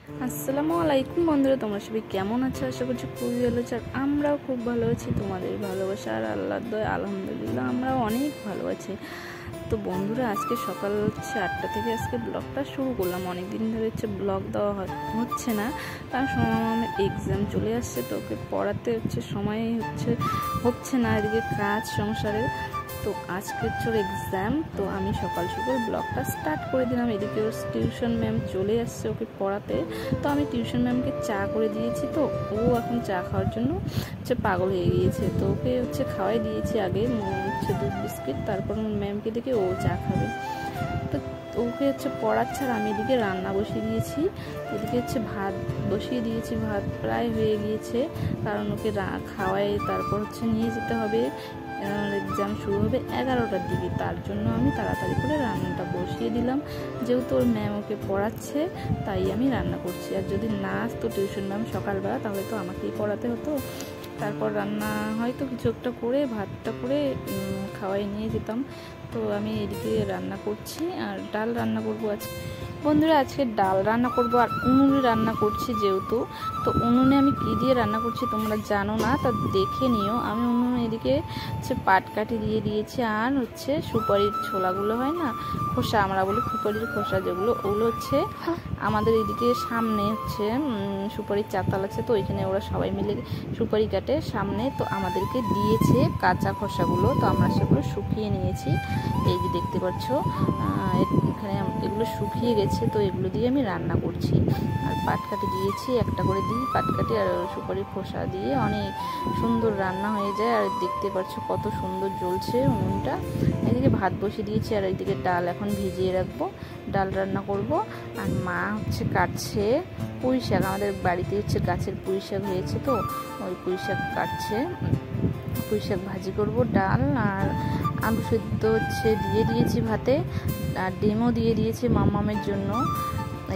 আসসালামু আলাইকুম বন্ধুরা, তোমরা সবাই কেমন আছো? আশা করছি খুবই ভালো আছো। আমরাও খুব ভালো আছি। তোমাদের ভালোবাসা আর আল্লাহর দয়া আলহামদুলিল্লাহ আমরাও অনেক ভালো আছি। তো বন্ধুরা, আজকে সকাল 8টা থেকে আজকে ব্লগটা শুরু করলাম। অনেক দিন ধরে ব্লগ দেওয়া হচ্ছে না, কারণ আমার এক্সাম চলে আসছে, তো ওকে পড়াতে সময় হচ্ছে না, এদিকে কাজ সংসারের। তো আজকে ওর এক্সাম, তো আমি সকাল সকাল ব্লগটা স্টার্ট করে দিলাম। এদিকে ওর টিউশন ম্যাম চলে আসছে ওকে পড়াতে, তো আমি টিউশন ম্যামকে চা করে দিয়েছি। তো ও এখন চা খাওয়ার জন্য পাগল হয়ে গিয়েছে। তো ওকে খাওয়াই দিয়েছি আগে দুধ বিস্কিট, তারপর ম্যামকে দেখে ও চা খাবে। তো ওকে পড়াচ্ছে আর আমি এদিকে রান্না বসিয়ে দিয়েছি। এদিকে ভাত বসিয়ে দিয়েছি, ভাত প্রায় হয়ে গিয়েছে, কারণ ওকে খাওয়াই তারপর নিয়ে যেতে হবে। এক্সাম শুরু হবে 11টার দিকে, তার জন্য আমি তাড়াতাড়ি করে রান্নাটা বসিয়ে দিলাম। যেহেতু ওর ম্যাম ওকে পড়াচ্ছে, তাই আমি রান্না করছি। আর যদি না আসতো টিউশন ম্যাম সকালবেলা, তাহলে তো আমাকেই পড়াতে হতো। তারপর রান্না হয়তো কিছু একটা করে ভাতটা করে খাওয়াই নিয়ে যেতাম। তো আমি এদিকে রান্না করছি আর ডাল রান্না করবো আজকে। বন্ধুরা, আজকে ডাল রান্না করব আর উনুনে রান্না করছি যেহেতু। তো উনুনে আমি কি দিয়ে রান্না করছি তোমরা জানো না, তা দেখে নিও। আমি উনুনে এদিকে পাটকাঠি দিয়ে দিয়েছি, আর সুপারির ছোলাগুলো হয় না, খোসা, আমরা বলি সুপারির খোসা, যেগুলো ওগুলো আমাদের এদিকে সামনে সুপারির চাতাল আছে, তো ওইখানে ওরা সবাই মিলে সুপারি কাটে সামনে, তো আমাদেরকে দিয়েছে কাঁচা খোসাগুলো। তো আমরা সেগুলো শুকিয়ে নিয়েছি, এই যে দেখতে পাচ্ছ এখানে এগুলো শুকিয়ে গেছে। তো এগুলো দিয়ে আমি রান্না করছি। আর পাটকাঠি দিয়েছি, একটা করে দিই পাটকাঠি আর সুপারির খোসা দিয়ে অনেক সুন্দর রান্না হয়ে যায়। আর দেখতে পাচ্ছ কত সুন্দর জ্বলছে উনুনটা। এদিকে ভাত বসিয়ে দিয়েছি আর এইদিকে ডাল এখন ভিজিয়ে রাখবো, ডাল রান্না করব। আর মা কাটছে পুঁই শাক, আমাদের বাড়িতে গাছের পুঁই শাক হয়েছে, তো ওই পুঁই শাক কাটছে। পুঁই শাক ভাজি করব, ডাল আর আলু সেদ্ধ দিয়ে দিয়েছি ভাতে, আর ডিমও দিয়ে দিয়েছি মামামের জন্য।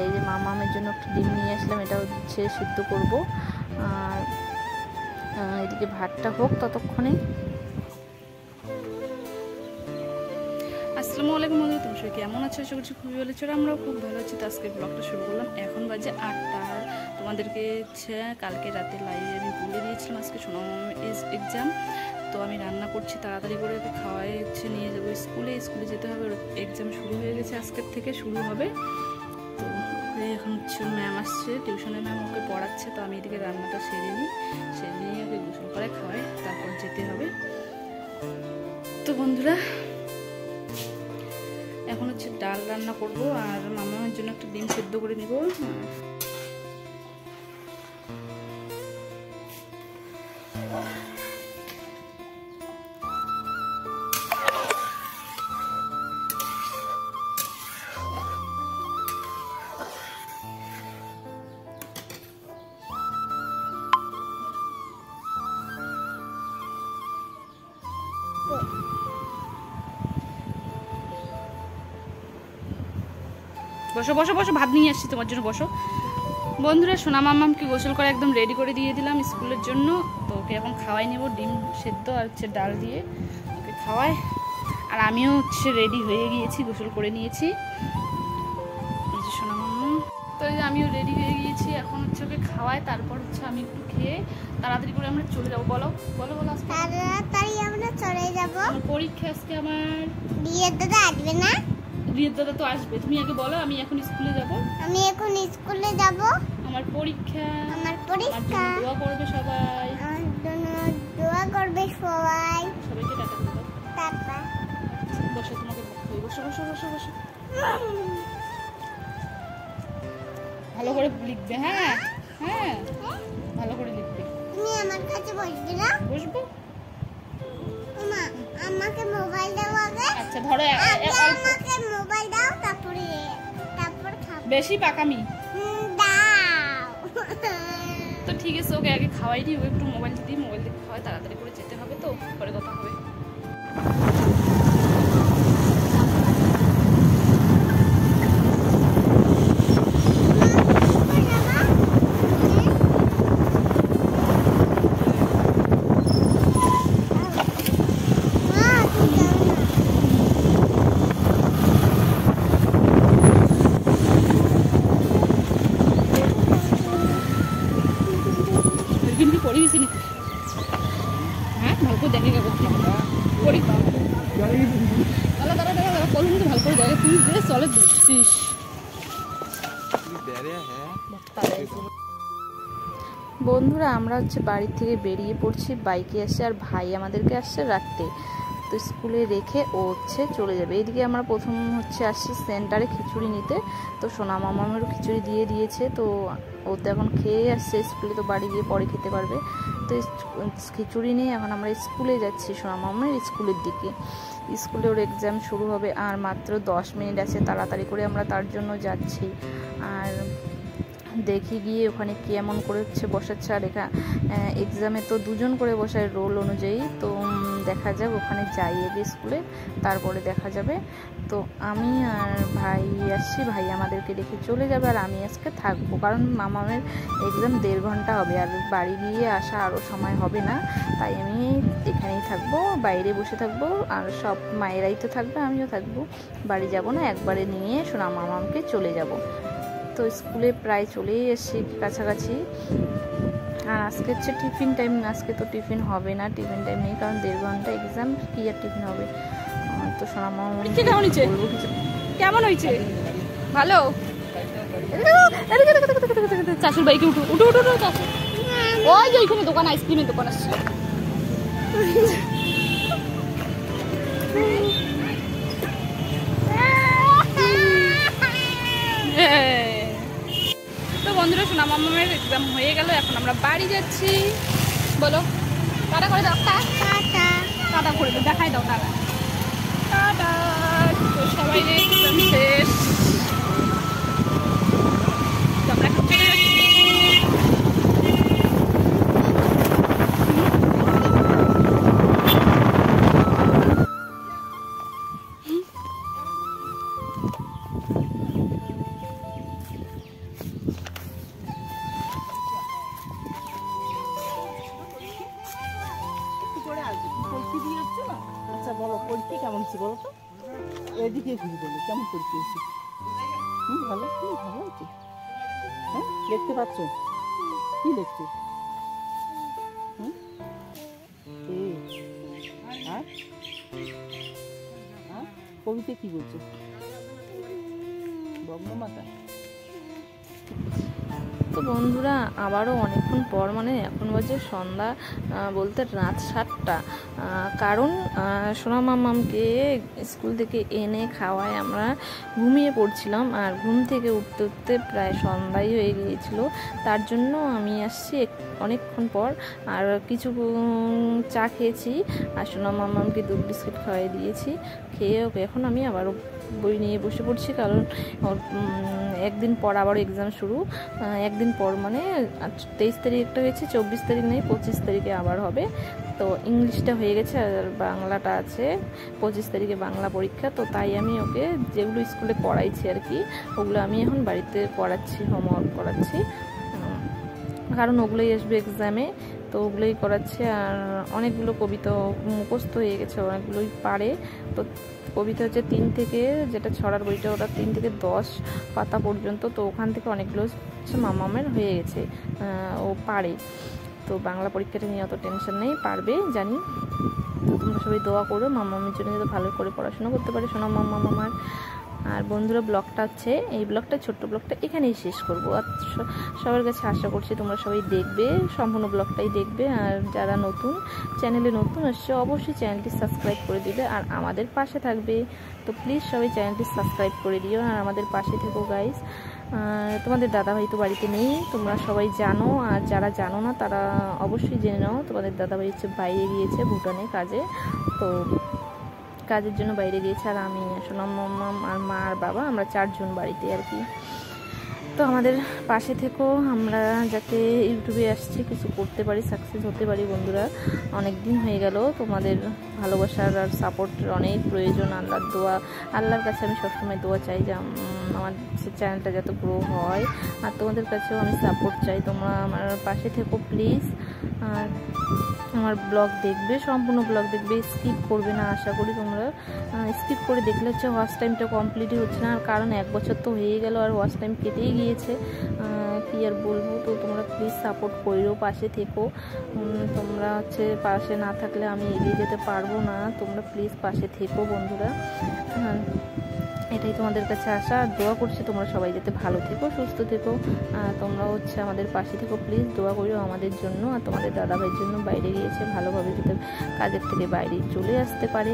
এই যে মামামের জন্য একটা ডিম নিয়ে আসলাম, এটাও সিদ্ধ করব। আর এদিকে ভাতটা হোক ততক্ষণে। আসসালামু আলাইকুম বন্ধুরা, তুমি সবাই কেমন আছো? আশা করছি খুবই ভালো আছো। আমরাও খুব ভালো আছি। তো আজকে ব্লগটা শুরু করলাম, এখন বাজে 8টা। তোমাদেরকে কালকে রাতে লাইভে আমি বলে দিয়েছিলাম আজকে সোনামামার এক্সাম। তো আমি রান্না করছি, তাড়াতাড়ি করে ওকে খাওয়াই নিয়ে যাবো স্কুলে যেতে হবে। ওর এক্সাম শুরু হয়ে গেছে, আজকের থেকে শুরু হবে। তো এখন ম্যাম আসছে, টিউশনের ম্যাম ওকে পড়াচ্ছে। তো আমি এদিকে রান্নাটা সেরে নিয়ে ওকে গোসল করে খাওয়াই, তারপর যেতে হবে। তো বন্ধুরা, এখন ডাল রান্না করব আর মামার জন্য একটা ডিম সেদ্ধ করে নিব। বসো বসো বসো, ভাত নিয়ে আসছি তোমার জন্য, বসো। বন্ধুরা, সোনা মামামকে গোসল করে একদম রেডি করে দিয়ে দিলাম স্কুলের জন্য। তো ওকে এখন খাওয়াই নেব, ডিম সেদ্ধ আর ডাল দিয়ে ওকে খাওয়াই। আর আমিও রেডি হয়ে গিয়েছি, গোসল করে নিয়েছি। এই যে সোনা মামাম, তো এই যে আমিও রেডি হয়ে গিয়েছি। এখন ওকে খাওয়াই, তারপর আমি একটু খেয়ে তাড়াতাড়ি করে আমরা চলে যাবো। বলো বলো বলো, তাড়াতাড়ি আমরা চলে যাবো। পরীক্ষা আজকে আমার। বিয়ের দাদা আসবে না? বিয়ের দাদা তো আসবে, তুমি আগে বলো। আমি এখন স্কুলে যাব। আমি এখন স্কুলে যাব। আমার পরীক্ষা। দোয়া করবে সবাই। আমার জন্য দোয়া করবে সবাই। সবাইকে টাটা দাও। টাটা। বসো, তোমাকে বসো বসো বসো বসো। ভালো করে লিখবে, হ্যাঁ হ্যাঁ, ভালো করে লিখবে। তুমি আমার কাছে বসবে না? বসবো। মা, আমাকে মোবাইল দাও আগে। আচ্ছা ধরো, আমাকে মোবাইল দাও, তারপর খাবো। বেশি পাকামি দাও। তো ঠিক আছে, ওকে আগে খাওয়াই দিই, ও একটু মোবাইল দিই, মোবাইল দিয়ে খাওয়াই, তাড়াতাড়ি করে যেতে হবে, তো পরে কথা হবে। বন্ধুরা আমরা হচ্ছে বাড়ি থেকে বেরিয়ে পড়ছি, বাইকে আসছে আর ভাই আমাদেরকে আসছে রাখতে। তো স্কুলে রেখে ও হচ্ছে চলে যাবে। এদিকে আমরা প্রথম হচ্ছে আসছি সেন্টারে খিচুড়ি নিতে। তো সোনা মামামেরও খিচুড়ি দিয়ে দিয়েছে, তো ও তো এখন খেয়ে আসছে স্কুলে, তো বাড়ি গিয়ে পরে খেতে পারবে। তো খিচুড়ি নিয়ে এখন আমরা স্কুলে যাচ্ছি, সোনা মামার স্কুলের দিকে। স্কুলে ওর এক্সাম শুরু হবে আর মাত্র 10 মিনিট আছে, তাড়াতাড়ি করে আমরা তার জন্য যাচ্ছি। আর দেখি গিয়ে ওখানে কেমন করে হচ্ছে বসাচ্ছে। আর এক্সামে তো 2জন করে বসায় রোল অনুযায়ী। তো দেখা যাক, ওখানে যাই আগে স্কুলে, তারপরে দেখা যাবে। তো আমি আর ভাই আসছি, ভাই আমাদেরকে রেখে চলে যাবে আর আমি আজকে থাকবো, কারণ মামামের এক্সাম 1.5 ঘন্টা হবে আর বাড়ি গিয়ে আসা আরও সময় হবে না। তাই আমি এখানেই থাকবো, বাইরে বসে থাকবো। আর সব মায়েরাই তো থাকবে, আমিও থাকবো, বাড়ি যাব না, একবারে নিয়ে সোনা মামামকে চলে যাব। তো স্কুলে প্রায় চলেই এসেছি কাছাকাছি। আর আজকে হচ্ছে টিফিন টাইম, আজকে তো টিফিন হবে না, টিফিন টাইম নেই, কারণ 1.5 ঘন্টা এক্সাম, কি আর টিফিন হবে। তো সোনা মামা কেমন হয়েছে? ভালো। চাষুর বাইকে উঠো উঠো উঠো উঠো, চাষু ওই যে ওইখানে দোকান, আইসক্রিমের দোকান আসছে। তো বন্ধুরা, সোনা মামামের এক্সাম হয়ে গেল, এখন আমরা বাড়ি যাচ্ছি। বলো টাটা করে দাও, টাটা করে দাও, দেখাই দাও টাটা টাটা। তো সবাই এক্সাম শেষ, তো আমরা এখন চলে যাচ্ছি। আচ্ছা বলো, পরীক্ষা কেমন হচ্ছে বলো তো? এদিকে ঘুরে বলো, কেমন পরীক্ষা হচ্ছে? ভালো, ভালো হচ্ছে। হ্যাঁ, দেখতে পাচ্ছ কি দেখছো? আর কবিতা কি বলছো? বঙ্গমাতা। তো বন্ধুরা, আবারও অনেকক্ষণ পর, মানে এখন বাজে সন্ধ্যা বলতে রাত 7টা, কারণ সোনা মামামকে স্কুল থেকে এনে খাওয়ায় আমরা ঘুমিয়ে পড়ছিলাম। আর ঘুম থেকে উঠতে উঠতে প্রায় সন্ধ্যাই হয়ে গিয়েছিল, তার জন্য আমি আসছি অনেকক্ষণ পর। আর কিছু চা খেয়েছি আর সোনা মামামকে দুধ বিস্কিট খাওয়াই দিয়েছি। খেয়ে ওকে এখন আমি আবারও বই নিয়ে বসে পড়ছি, কারণ একদিন পর আবার এক্সাম শুরু। একদিন পর মানে 23 তারিখ একটা হয়েছে, 24 তারিখ নেই, 25 তারিখে আবার হবে। তো ইংলিশটা হয়ে গেছে আর বাংলাটা আছে 25 তারিখে বাংলা পরীক্ষা। তো তাই আমি ওকে যেগুলো স্কুলে পড়াইছি আর কি, ওগুলো আমি এখন বাড়িতে করাচ্ছি, হোমওয়ার্ক করাচ্ছি, কারণ ওগুলোই আসবে এক্সামে। তো ওগুলোই করাচ্ছে। আর অনেকগুলো কবিতা মুখস্থ হয়ে গেছে, অনেকগুলোই পারে। তো কবিতা হচ্ছে 3 থেকে, যেটা ছড়ার বইটা ওটা 3 থেকে 10 পাতা পর্যন্ত। তো ওখান থেকে অনেকগুলো হচ্ছে মামামের হয়ে গেছে, ও পারে। তো বাংলা পরীক্ষাটা নিয়ে অত টেনশন নেই, পারবে জানি। তো তোমরা সবাই দোয়া করো মামামের জন্য যাতে ভালো করে পড়াশোনা করতে পারে সোনা মামার। আর বন্ধুরা, ব্লগটা হচ্ছে এই ব্লগটা, ছোট্ট ব্লগটা এখানেই শেষ করব। আর সবার কাছে আশা করছি তোমরা সবাই দেখবে, সম্পূর্ণ ব্লগটাই দেখবে। আর যারা নতুন চ্যানেলে নতুন আসছে, অবশ্যই চ্যানেলটি সাবস্ক্রাইব করে দিবে আর আমাদের পাশে থাকবে। তো প্লিজ সবাই চ্যানেলটি সাবস্ক্রাইব করে দিও আর আমাদের পাশে থেকো গাইস। তোমাদের দাদাভাই তো বাড়িতে নেই, তোমরা সবাই জানো। আর যারা জানো না তারা অবশ্যই জেনে নাও, তোমাদের দাদাভাই হচ্ছে বাইরে গিয়েছে ভুটানে কাজে। তো কাজের জন্য বাইরে গিয়েছে। আর আমি, সোনা মামাম আর মা আর বাবা, আমরা 4 জন বাড়িতে আর কি। তো আমাদের পাশে থেকো, আমরা যাতে ইউটিউবে আসছি কিছু করতে পারি, সাকসেস হতে পারি। বন্ধুরা, অনেক দিন হয়ে গেল, তোমাদের ভালোবাসার আর সাপোর্টের অনেক প্রয়োজন। আল্লাহর কাছে আমি সবসময় দোয়া চাই যে আমার চ্যানেলটা যাতে গ্রো হয়। আর তোমাদের কাছেও আমি সাপোর্ট চাই, তোমরা আমার পাশে থেকো প্লিজ। আর আমার ব্লগ দেখবে, সম্পূর্ণ ব্লগ দেখবে, স্কিপ করবে না। আশা করি তোমরা স্কিপ করে দেখলে হচ্ছে ওয়াচ টাইমটা কমপ্লিটই হচ্ছে না। আর কারণ 1 বছর তো হয়ে গেল আর ওয়াচ টাইম কেটেই গিয়েছে, কী আর বলবো। তো তোমরা প্লিজ সাপোর্ট করো, পাশে থেকো। তোমরা হচ্ছে পাশে না থাকলে আমি এগিয়ে যেতে পারবো না। তোমরা প্লিজ পাশে থেকো বন্ধুরা, এটাই তোমাদের কাছে আশা। আর দোয়া করছি তোমরা সবাই যাতে ভালো থেকো, সুস্থ থেকো। তোমরা হচ্ছে আমাদের পাশে থেকো, প্লিজ দোয়া করিও আমাদের জন্য। আর তোমাদের দাদাভাইয়ের জন্য বাইরে গিয়েছে, ভালোভাবে যাতে কাজের থেকে বাইরে চলে আসতে পারে।